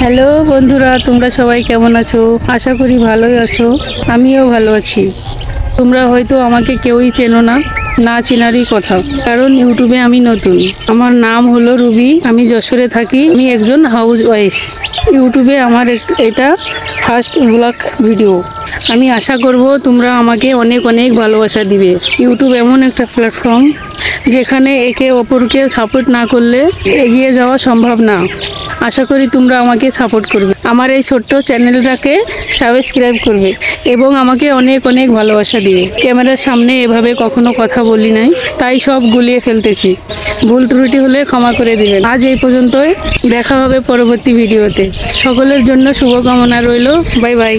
Hello বন্ধুরা, তোমরা সবাই কেমন আছো? আশা করি ভালোই আছো। আমিও ভালো আছি। তোমরা হয়তো আমাকে কেউই চেনো না, না চেনারই কথা, কারণ ইউটিউবে আমি নতুন। আমার নাম হলো রুবি, আমি যশোরে থাকি। আমি একজন হাউস ওয়াইফ। ইউটিউবে আমার এটা ফার্স্ট ব্লগ ভিডিও। আমি আশা করব তোমরা আমাকে অনেক অনেক ভালোবাসা দিবে। ইউটিউব এমন একটা প্ল্যাটফর্ম যেখানে একে অপরকে সাপোর্ট না করলে এগিয়ে যাওয়া সম্ভব না। আশা করি তোমরা আমাকে সাপোর্ট করবে, আমার এই ছোট্ট চ্যানেলটাকে সাবস্ক্রাইব করবে এবং আমাকে অনেক অনেক ভালোবাসা দিবে। ক্যামেরার সামনে এভাবে কখনো কথা বলি নাই, তাই সব গুলিয়ে ফেলতেছি। ভুল ত্রুটি হলে ক্ষমা করে দিবেন। আজ এই পর্যন্তই, দেখা হবে পরবর্তী ভিডিওতে। সকলের জন্য শুভকামনা রইল। Bye bye.